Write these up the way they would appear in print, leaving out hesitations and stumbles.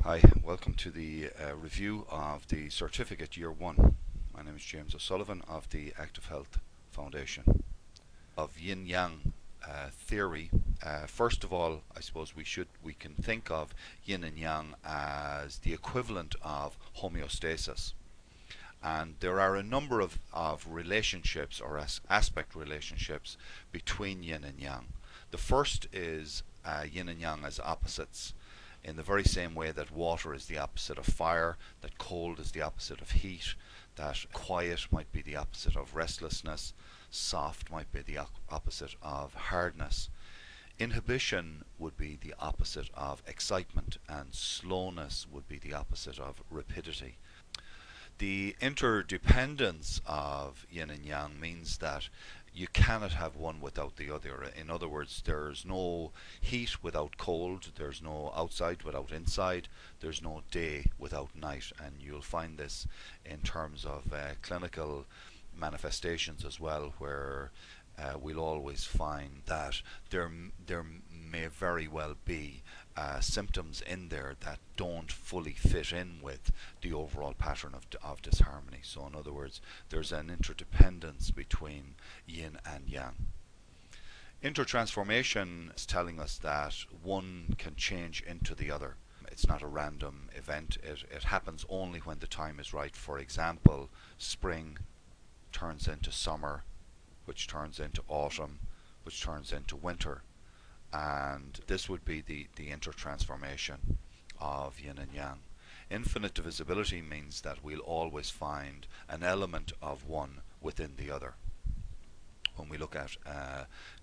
Hi, welcome to the review of the Certificate Year 1. My name is James O'Sullivan of the Active Health Foundation. Of Yin Yang theory, first of all, I suppose we can think of Yin and Yang as the equivalent of homeostasis. And there are a number of relationships or aspect relationships between Yin and Yang. The first is Yin and Yang as opposites, in the very same way that water is the opposite of fire, that cold is the opposite of heat, that quiet might be the opposite of restlessness, soft might be the opposite of hardness. Inhibition would be the opposite of excitement, and slowness would be the opposite of rapidity. The interdependence of yin and yang means that you cannot have one without the other. In other words, there's no heat without cold, there's no outside without inside, there's no day without night, and you'll find this in terms of clinical manifestations as well, where we'll always find that there may very well be symptoms in there that don't fully fit in with the overall pattern of disharmony. So in other words, there's an interdependence between yin and yang. Intertransformation is telling us that one can change into the other. It's not a random event. It happens only when the time is right. For example, spring turns into summer, which turns into autumn, which turns into winter. And this would be the intertransformation of yin and yang. Infinite divisibility means that we'll always find an element of one within the other. When we look at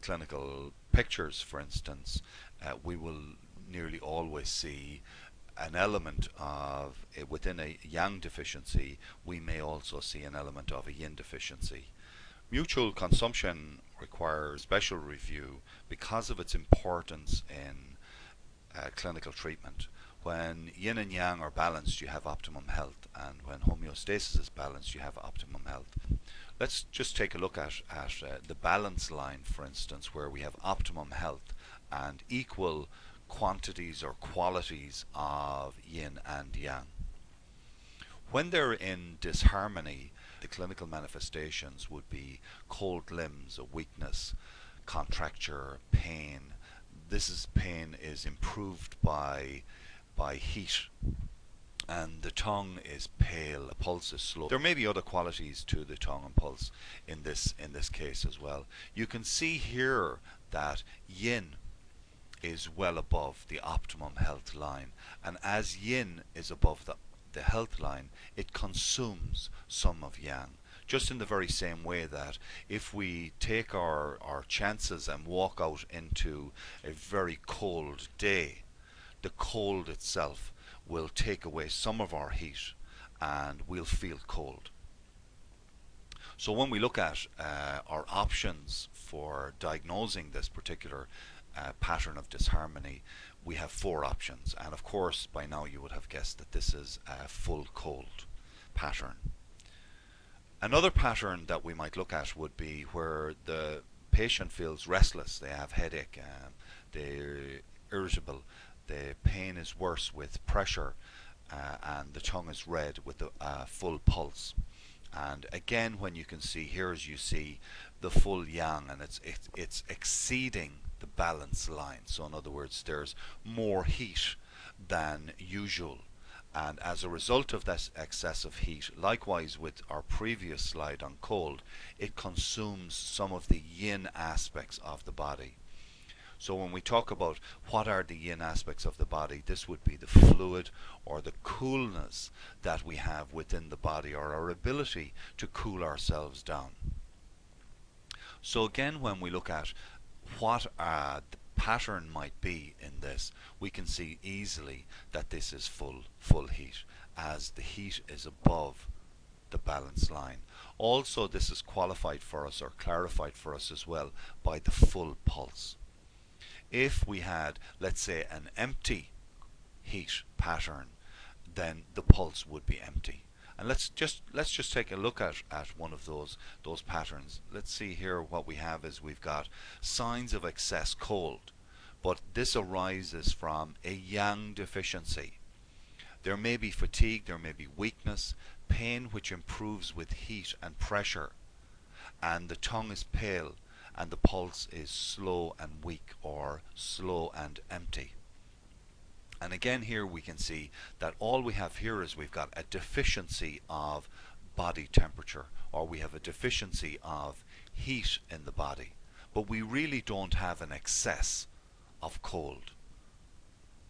clinical pictures, for instance, we will nearly always see an element of, within a yang deficiency, we may also see an element of a yin deficiency. Mutual consumption requires special review because of its importance in clinical treatment. When yin and yang are balanced, you have optimum health, and when homeostasis is balanced, you have optimum health. Let's just take a look at the balance line, for instance, where we have optimum health and equal quantities or qualities of yin and yang. When they're in disharmony, the clinical manifestations would be cold limbs, a weakness, contracture, pain. Pain is improved by heat, and the tongue is pale, the pulse is slow. There may be other qualities to the tongue and pulse in this case as well. You can see here that yin is well above the optimum health line, and as yin is above the health line, it consumes some of yang. Just in the very same way that if we take our chances and walk out into a very cold day, the cold itself will take away some of our heat and we'll feel cold. So when we look at our options for diagnosing this particular pattern of disharmony, we have 4 options, and of course by now you would have guessed that this is a full cold pattern. Another pattern that we might look at would be where the patient feels restless, they have headache, they're irritable, the pain is worse with pressure, and the tongue is red with a full pulse. And again, when you can see here, as you see the full yang, and it's exceeding the balance line. So in other words, there's more heat than usual, and as a result of this excessive heat, likewise with our previous slide on cold, it consumes some of the yin aspects of the body. So when we talk about what are the yin aspects of the body, this would be the fluid or the coolness that we have within the body, or our ability to cool ourselves down. So again, when we look at what the pattern might be in this, we can see easily that this is full heat, as the heat is above the balance line. Also, this is qualified for us or clarified for us as well by the full pulse. If we had, let's say, an empty heat pattern, then the pulse would be empty. And let's just take a look at one of those patterns. Let's see here. What we have is we've got signs of excess cold, but this arises from a yang deficiency. There may be fatigue, there may be weakness, pain which improves with heat and pressure, and the tongue is pale and the pulse is slow and weak, or slow and empty. And again here we can see that all we have here is we've got a deficiency of body temperature, or we have a deficiency of heat in the body, but we really don't have an excess of cold.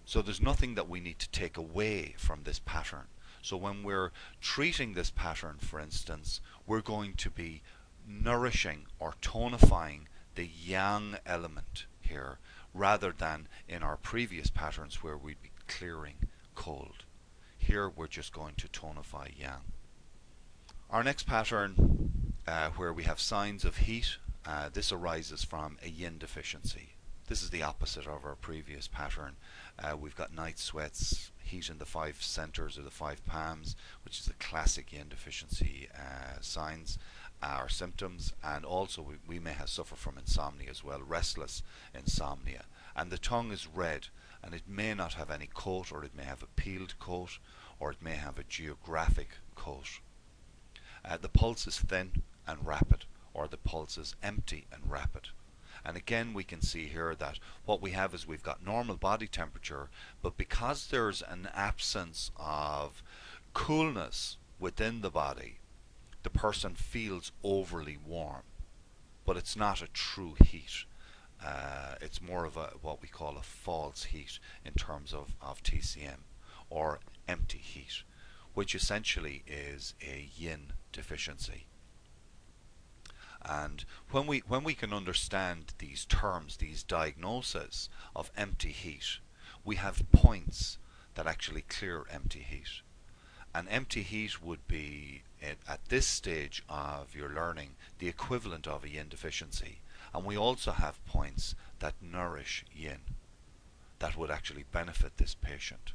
So there's nothing that we need to take away from this pattern. So when we're treating this pattern, for instance, we're going to be nourishing or tonifying the yang element here, rather than in our previous patterns where we'd be clearing cold. Here we're just going to tonify yang. Our next pattern, where we have signs of heat, this arises from a yin deficiency. This is the opposite of our previous pattern. We've got night sweats, heat in the 5 centers or the 5 palms, which is a classic yin deficiency signs or symptoms, and also we may have suffer from insomnia as well, restless insomnia. And the tongue is red, and it may not have any coat, or it may have a peeled coat, or it may have a geographic coat. The pulse is thin and rapid, or the pulse is empty and rapid. And again we can see here that what we have is we've got normal body temperature, but because there's an absence of coolness within the body, the person feels overly warm, but it's not a true heat. It's more of what we call a false heat in terms of TCM, or empty heat, which essentially is a yin deficiency. And when we can understand these terms, these diagnoses of empty heat, we have points that actually clear empty heat. And empty heat would be, at this stage of your learning, the equivalent of a yin deficiency. And we also have points that nourish yin, that would actually benefit this patient.